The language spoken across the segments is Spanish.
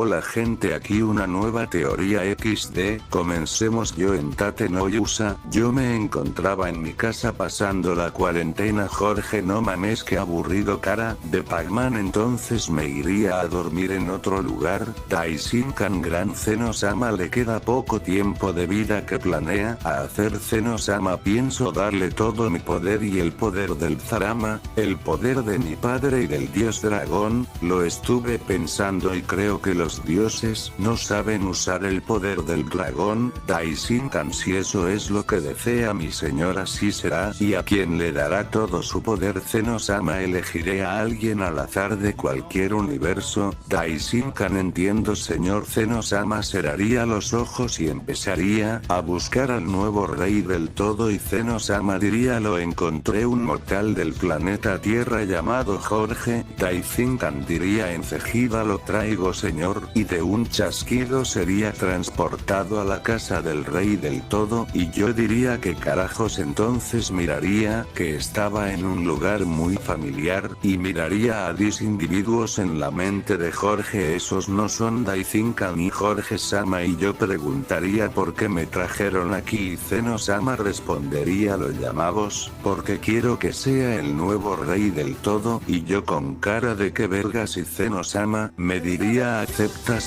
Hola gente, aquí una nueva teoría XD, comencemos. Yo en Tate no Yusa, yo me encontraba en mi casa pasando la cuarentena. Jorge, no mames, que aburrido cara de Pac-Man, entonces me iría a dormir en otro lugar. Daishinkan Gran Zenosama le queda poco tiempo de vida que planea a hacer. Zenosama, pienso darle todo mi poder y el poder del Zarama, el poder de mi padre y del dios dragón. Lo estuve pensando y creo que los dioses no saben usar el poder del dragón. Daishinkan, si eso es lo que desea mi señor, así será. ¿Y a quien le dará todo su poder? Zenosama, elegiré a alguien al azar de cualquier universo. Daishinkan, entiendo señor. Zenosama cerraría los ojos y empezaría a buscar al nuevo rey del todo, y Zenosama diría: lo encontré, un mortal del planeta Tierra llamado Jorge. Daishinkan diría enseguida: lo traigo señor, y de un chasquido sería transportado a la casa del rey del todo, y yo diría: ¿qué carajos? Entonces miraría que estaba en un lugar muy familiar, y miraría a 10 individuos en la mente de Jorge. Esos no son Daishinkan ni Jorge Sama, y yo preguntaría: ¿por qué me trajeron aquí? Y Zenosama respondería: lo llamamos porque quiero que sea el nuevo rey del todo, y yo con cara de qué vergas, y Zenosama me diría: ¿aceptas?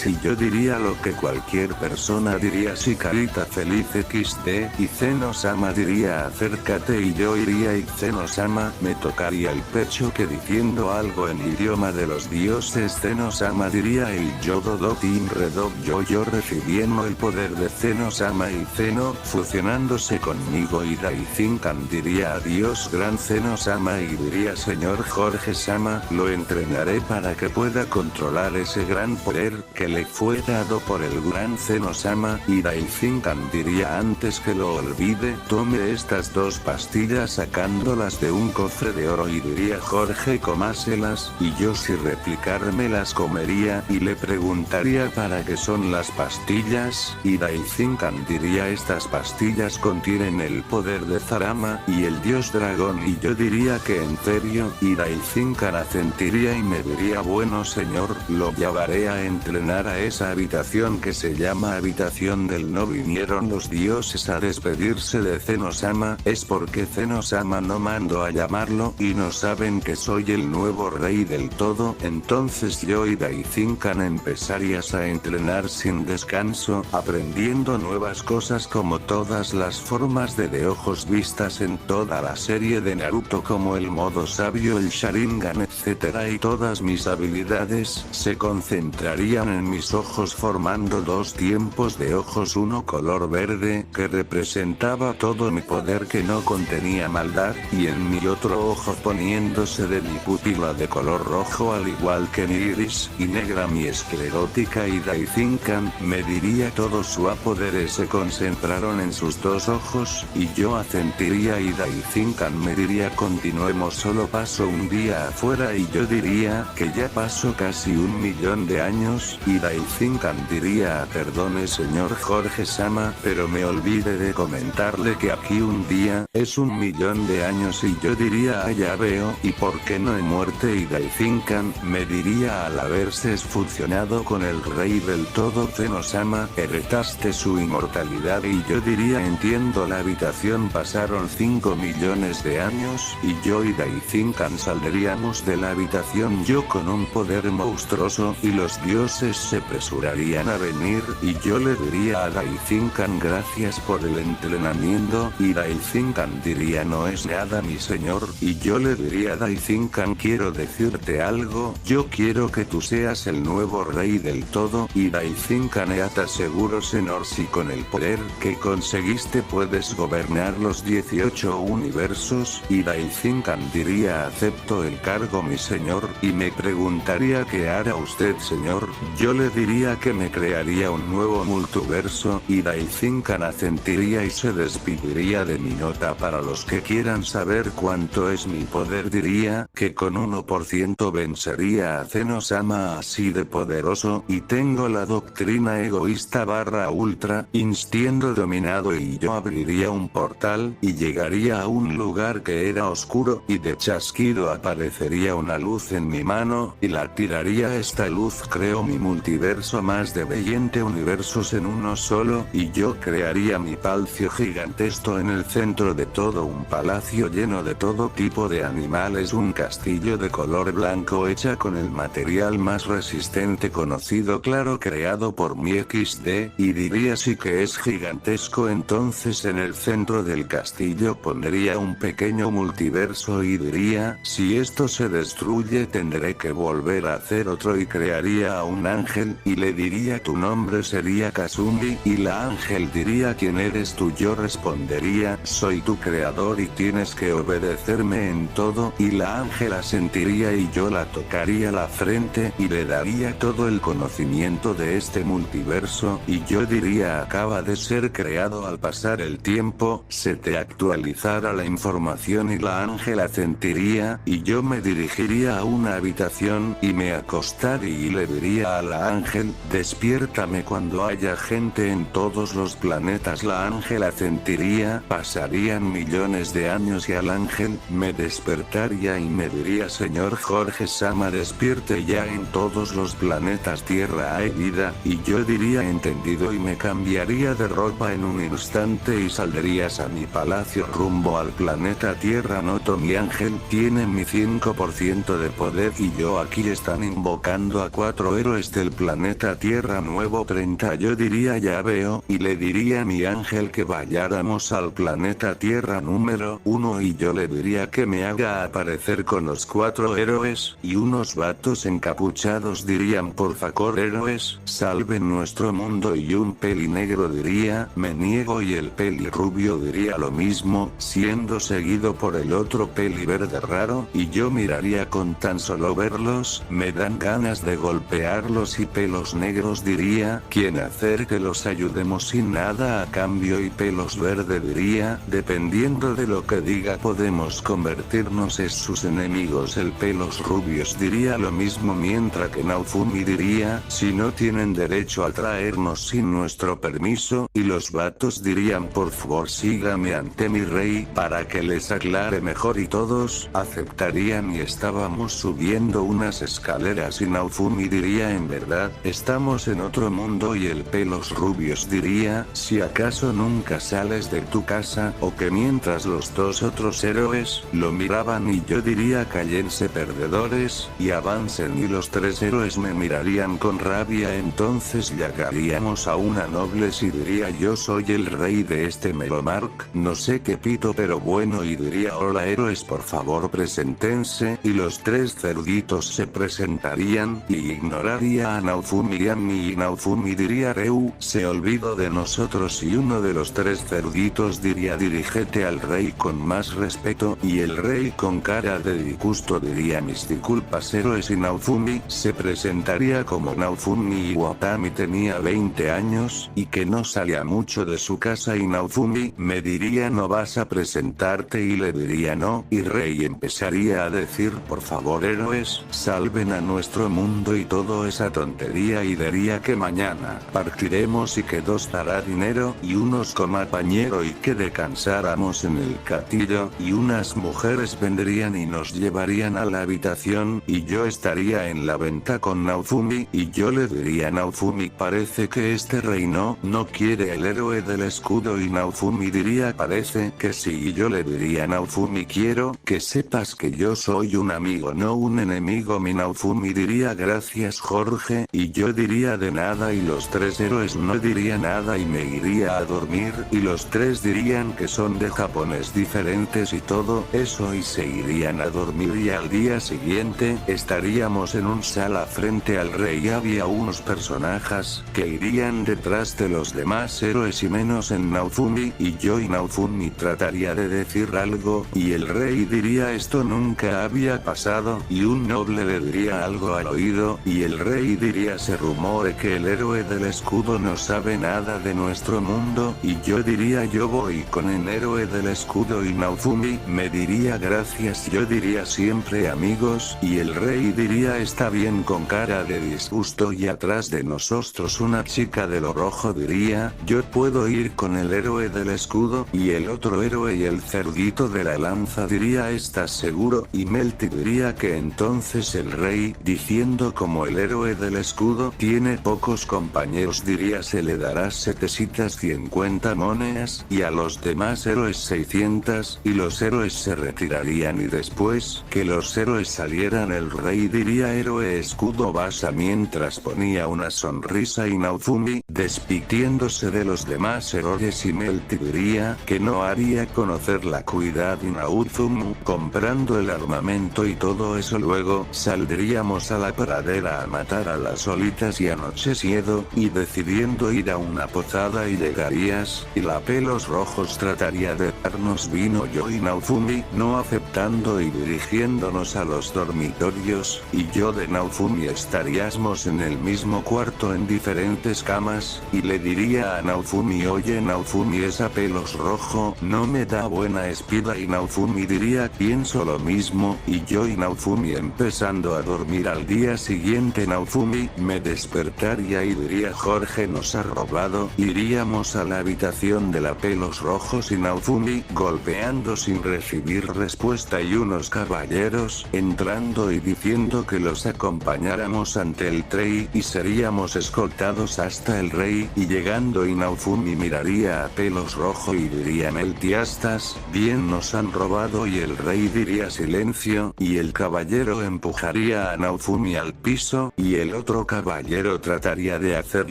Y yo diría lo que cualquier persona diría: sí, carita feliz XD, y Zenosama diría: acércate, y yo iría, y Zenosama me tocaría el pecho que diciendo algo en idioma de los dioses. Zenosama diría: el Yododo Team Redog, yo recibiendo el poder de Zenosama y Zeno fusionándose conmigo, y Daishinkan diría: adiós gran Zenosama, y diría: señor Jorge Sama, lo entrenaré para que pueda controlar ese gran poder que le fue dado por el gran Zenosama. Y Daishinkan diría: antes que lo olvide, tome estas 2 pastillas sacándolas de un cofre de oro, y diría: Jorge, comáselas, y yo sin replicarme las comería, y le preguntaría: ¿para qué son las pastillas? Y Daishinkan diría: estas pastillas contienen el poder de Zarama y el dios dragón, y yo diría: que en serio, y Daishinkan asentiría y me diría: bueno señor, lo llevaré a entrenar a esa habitación que se llama habitación del no vinieron los dioses a despedirse de Zenosama. Es porque Zenosama no mandó a llamarlo, y no saben que soy el nuevo rey del todo. Entonces yo y Daishinkan empezarías a entrenar sin descanso, aprendiendo nuevas cosas como todas las formas de ojos vistas en toda la serie de Naruto, como el modo sabio, el Sharingan, etc. Y todas mis habilidades se concentrarían en mis ojos, formando 2 tiempos de ojos, uno color verde que representaba todo mi poder que no contenía maldad, y en mi otro ojo poniéndose de mi pupila de color rojo, al igual que mi iris, y negra mi esclerótica. Y Daishinkan me diría: todos sus poderes se concentraron en sus 2 ojos, y yo asentiría, y Daishinkan me diría: continuemos, solo paso un día afuera, y yo diría: que ya pasó casi 1.000.000 de años, y Daishinkan diría: perdone señor Jorge Sama, pero me olvidé de comentarle que aquí un día es 1.000.000 de años, y yo diría: ah, ya veo, y por qué no he muerto. Y Daishinkan me diría: al haberse fusionado con el rey del todo Zenosama, heretaste su inmortalidad, y yo diría: entiendo, la habitación pasaron 5 millones de años, y yo y Daishinkan saldríamos de la habitación yo con un poder monstruoso, y los dioses se apresurarían a venir, y yo le diría a Daishinkan: gracias por el entrenamiento, y Daishinkan diría: no es nada mi señor, y yo le diría: Daishinkan, quiero decirte algo, yo quiero que tú seas el nuevo rey del todo, y Daishinkan: te aseguro señor, si con el poder que conseguiste puedes gobernar los 18 universos. Y Daishinkan diría: acepto el cargo mi señor, y me preguntaría: ¿qué hará usted señor? Yo le diría que me crearía un nuevo multiverso, y Daishinkan asentiría y se despediría de mi nota. Para los que quieran saber cuánto es mi poder, diría que con 1% vencería a Zenosama, así de poderoso, y tengo la doctrina egoísta / ultra instinto dominado, y yo abriría un portal y llegaría a un lugar que era oscuro, y de chasquido aparecería una luz en mi mano, y la tiraría. Esta luz creo creo mi multiverso más de 20 universos en uno solo, y yo crearía mi palacio gigantesco en el centro de todo un palacio lleno de todo tipo de animales, un castillo de color blanco hecha con el material más resistente conocido, claro, creado por mi XD, y diría sí que es gigantesco. Entonces en el centro del castillo pondría un pequeño multiverso y diría, si esto se destruye tendré que volver a hacer otro, y crearía a un ángel, y le diría tu nombre sería Kazumi, y la ángel diría ¿quién eres tú? Yo respondería, soy tu creador y tienes que obedecerme en todo, y la ángel asentiría y yo la tocaría la frente y le daría todo el conocimiento de este multiverso, y yo diría acaba de ser creado. Al pasar el tiempo, se te actualizará la información y la ángel asentiría, y yo me dirigiría a una habitación y me acostaría y le diría a la ángel, despiértame cuando haya gente en todos los planetas. La ángel asentiría, pasarían millones de años y al ángel me despertaría y me diría señor Jorge Sama despierte ya, en todos los planetas Tierra hay vida, y yo diría entendido y me cambiaría de ropa en un instante y saldrías a mi palacio rumbo al planeta Tierra. Noto mi ángel tiene mi 5% de poder y yo aquí están invocando a 4 héroes del planeta Tierra nuevo 30. Yo diría ya veo, y le diría a mi ángel que vayáramos al planeta Tierra número 1 y yo le diría que me haga aparecer con los 4 héroes, y unos vatos encapuchados dirían por favor héroes, salven nuestro mundo, y un pelinegro diría, me niego, y el pelirrubio diría lo mismo, siendo seguido por el otro peliverde raro, y yo miraría con tan solo verlos, me dan ganas de golpearlos, y pelos negros diría, ¿quién hacer que los ayudemos sin nada a cambio? Y pelos verde diría, dependiendo de lo que diga podemos convertirnos en sus enemigos. El pelos rubios diría lo mismo, mientras que Naofumi diría, si no tienen derecho a traernos sin nuestro permiso, y los vatos dirían por favor sígame ante mi rey para que les aclare mejor, y todos aceptarían. Y estábamos subiendo unas escaleras y Naofumi diría en verdad, estamos en otro mundo, y el pelos rubios diría, si acaso nunca sales de tu casa, o que mientras los dos otros héroes lo miraban y yo diría cállense perdedores, y avancen, y los 3 héroes me mirarían con rabia. Entonces llegaríamos a una nobles y diría yo soy el rey de este Melomark, no sé qué pito pero bueno, y diría hola héroes por favor preséntense, y los 3 cerditos se presentarían, y ignoraría a Naofumi y a mí, y Naofumi diría Reu, se olvidó de nosotros, y uno de los 3 cerditos diría dirígete al rey con más respeto, y el rey con cara de disgusto diría mis disculpas héroes, y Naofumi se presentaría como Naofumi Iwatani tenía 20 años, y que no salía mucho de su casa, y Naofumi me diría no vas a presentarte, y le diría no, y rey empezaría a decir por favor héroes, salven a nuestro mundo y toda esa tontería, y diría que mañana partiremos y que nos dará dinero y unos compañero y que descansáramos en el castillo, y unas mujeres vendrían y nos llevarían a la habitación, y yo estaría en la venta con Naofumi, y yo le diría a Naofumi parece que este reino no quiere el héroe del escudo, y Naofumi diría parece que sí, y yo le diría a Naofumi quiero que sepas que yo soy un amigo no un enemigo. Mi Naofumi diría gracias Jorge, y yo diría de nada, y los 3 héroes no dirían nada y me iría a dormir, y los 3 dirían que son de japonés diferentes y todo eso y se irían a dormir, y al día siguiente estaríamos en un sala frente al rey. Había unos personajes que irían detrás de los demás héroes y menos en Naofumi, y yo y Naofumi trataría de decir algo, y el rey diría esto nunca había pasado, y un noble le diría algo al oído, y el rey diría se rumore que el héroe del escudo no sabe nada de nuestro mundo, y yo diría yo voy con el héroe del escudo, y Naofumi me diría gracias, yo diría siempre amigos, y el rey diría está bien con cara de disgusto, y atrás de nosotros una chica de lo rojo diría yo puedo ir con el héroe del escudo, y el otro héroe y el cerdito de la lanza diría estás seguro, y Melty diría que entonces el rey diciendo como el héroe héroe del escudo tiene pocos compañeros, diría se le dará 750 monedas y a los demás héroes 600, y los héroes se retirarían y después que los héroes salieran el rey diría héroe escudo basa mientras ponía una sonrisa Inaozumi, despidiéndose de los demás héroes y Melty diría que no haría conocer la cuidad Inaozumi, comprando el armamento y todo eso luego saldríamos a la pradera a matar a las solitas y anocheciendo, y decidiendo ir a una posada y llegarías, y la pelos rojos trataría de darnos vino yo y Naofumi no aceptando y dirigiéndonos a los dormitorios, y yo de Naofumi estaríamos en el mismo cuarto en diferentes camas, y le diría a Naofumi oye Naofumi esa pelos rojo no me da buena espida y Naofumi diría pienso lo mismo, y yo y Naofumi empezando a dormir al día siguiente Naofumi me despertaría y diría Jorge nos ha robado, iríamos a la habitación de la pelos rojos y Naofumi golpeando sin recibir respuesta y unos caballeros entrando y diciendo que los acompañáramos ante el rey y seríamos escoltados hasta el rey y llegando y Naofumi miraría a pelos rojo y diría Meltiastas, bien nos han robado y el rey diría silencio y el caballero empujaría a Naofumi al piso y el otro caballero trataría de hacer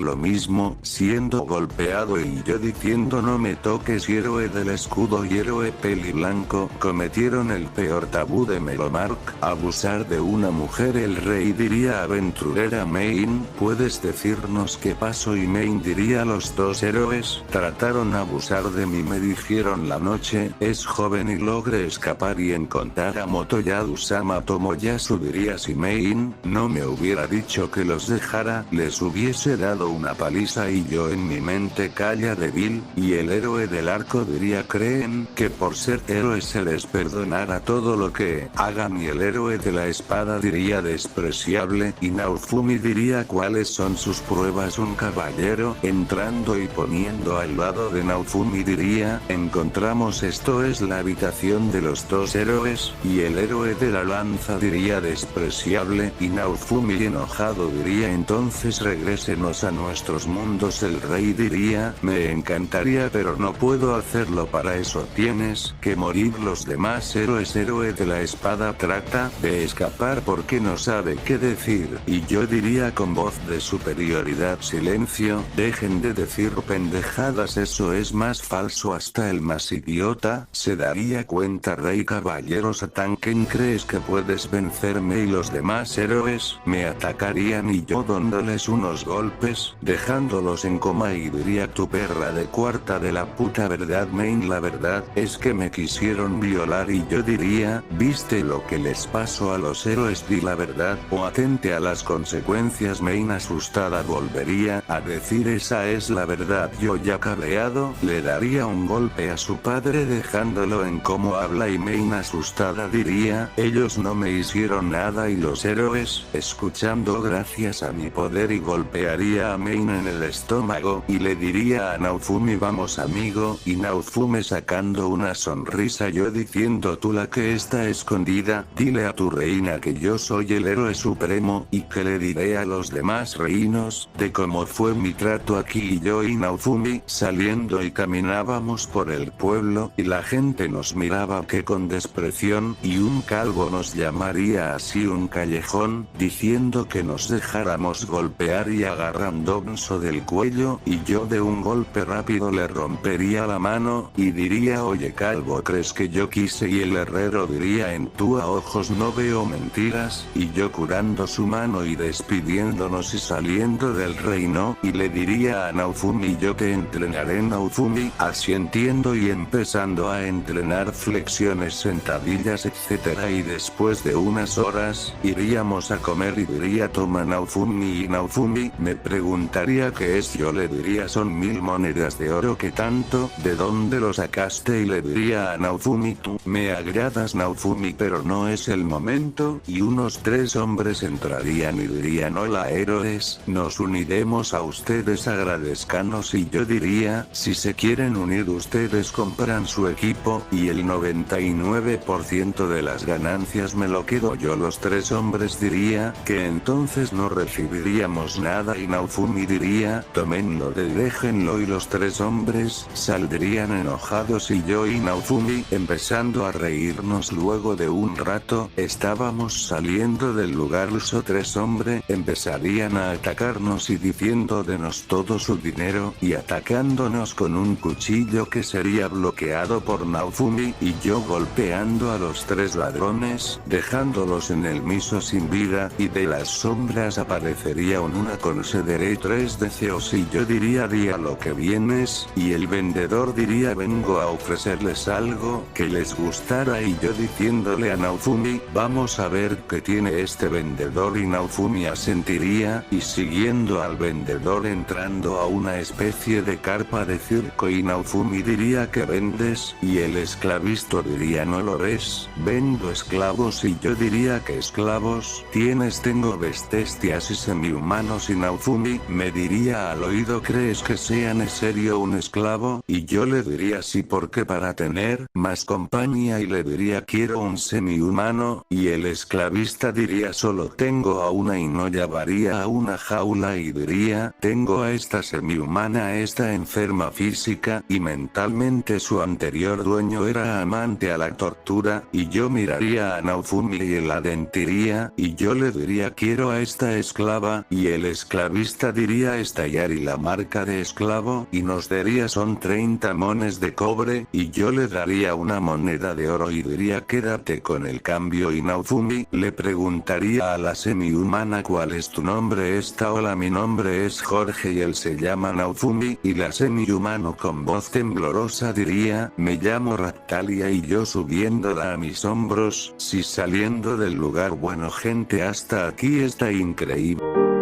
lo mismo siendo golpeado y yo diciendo no me toques y héroe del escudo y héroe peli blanco cometieron el peor tabú de Melomark, abusar de una mujer el rey diría aventurera Main, ¿puedes decirnos qué pasó? Y Main diría los dos héroes trataron a abusar de mí me dijeron la noche es joven y logré escapar y encontrar a Motoya-sama Tomoyasu diría si Main no me hubiera dicho que los dejara les hubiese dado una paliza y yo en mi mente calla débil, y el héroe del arco diría creen que por ser héroes se les perdonara todo lo que hagan y el héroe de la espada diría despreciable y Naofumi diría cuáles son sus pruebas un caballero entrando y poniendo al lado de Naofumi diría encontramos esto es la habitación de los dos héroes y el héroe de la lanza diría despreciable y Naofumi enojado diría entonces regrésenos a nuestros mundos el rey diría me encantaría pero no puedo hacerlo para eso tienes que morir los demás héroes héroe de la espada trata de escapar porque no sabe qué decir y yo diría con voz de superioridad silencio dejen de decir pendejadas eso es más falso hasta el más idiota se daría cuenta rey caballero Satan ¿quién crees que puedes vencerme y los demás héroes me atacarían y yo dándoles unos golpes dejándolos en coma y diría tu perra de cuarta de la puta verdad Main la verdad es que me quisieron violar y yo diría viste lo que les pasó a los héroes di la verdad o atente a las consecuencias Main asustada volvería a decir esa es la verdad yo ya cabreado le daría un golpe a su padre dejándolo en cómo habla y Main asustada diría ellos no me hicieron nada y los héroes escuchando gracias a mi poder y golpearía a Main en el estómago y le diría a Naofumi vamos amigo y Naofumi sacando una sonrisa yo diciendo tú la que está escondida dile a tu reina que yo soy el héroe supremo y que le diré a los demás reinos de cómo fue mi trato aquí y yo y Naofumi saliendo y caminábamos por el pueblo y la gente nos miraba que con despreción y un calvo nos llamaría así un callejón diciendo que nos dejáramos golpear y agarrándonos del cuello y yo de un golpe rápido le rompería la mano y diría oye calvo crees que yo quise y el herrero diría en tu a ojos no veo mentiras y yo curando su mano y despidiéndonos y saliendo del reino y le diría a Naofumi yo te entrenaré Naofumi así entiendo y empezando a entrenar flexiones sentadillas etcétera y después de unas horas iríamos a comer y diría toma Naofumi y Naofumi me preguntaría qué es yo le diría son 1000 monedas de oro que tanto de dónde lo sacaste y le diría a Naofumi tú me agradas Naofumi pero no es el momento y unos 3 hombres entrarían y dirían hola héroes nos uniremos a ustedes agradezcanos y yo diría si se quieren unir ustedes compran su equipo y el 99% de las ganancias me lo quedo yo los 3 hombres diría que en entonces no recibiríamos nada y Naofumi diría, tomenlo y déjenlo, y los tres hombres saldrían enojados y yo y Naofumi empezando a reírnos. Luego de un rato, estábamos saliendo del lugar, los tres hombres empezarían a atacarnos y diciendo denos todo su dinero y atacándonos con un cuchillo que sería bloqueado por Naofumi y yo golpeando a los tres ladrones, dejándolos en el piso sin vida, y de las sombras aparecería una concederé 3 deseos y yo diría di a lo que vienes, y el vendedor diría vengo a ofrecerles algo que les gustara, y yo diciéndole a Naofumi vamos a ver qué tiene este vendedor, y Naofumi asentiría, y siguiendo al vendedor entrando a una especie de carpa de circo y Naofumi diría que vendes, y el esclavista diría no lo ves, vendo esclavos, y yo diría que esclavos tienes, tengo bestias y semi-humanos, y Naofumi me diría al oído ¿crees que sea necesario un esclavo? Y yo le diría sí, porque para tener más compañía, y le diría quiero un semi-humano, y el esclavista diría solo tengo a una y no llevaría a una jaula, y diría tengo a esta semi-humana, esta enferma física y mentalmente, su anterior dueño era amante a la tortura, y yo miraría a Naofumi y la dentiría, y yo le diría quiero a esta esclava, y el esclavista diría estallar y la marca de esclavo, y nos daría son 30 mones de cobre, y yo le daría una moneda de oro y diría quédate con el cambio, y Naofumi le preguntaría a la semi-humana ¿cuál es tu nombre? Esta hola mi nombre es Jorge y él se llama Naofumi, y la semi-humano con voz temblorosa diría me llamo Raptalia, y yo subiéndola a mis hombros, si saliendo del lugar bueno gente hasta aquí está increíble.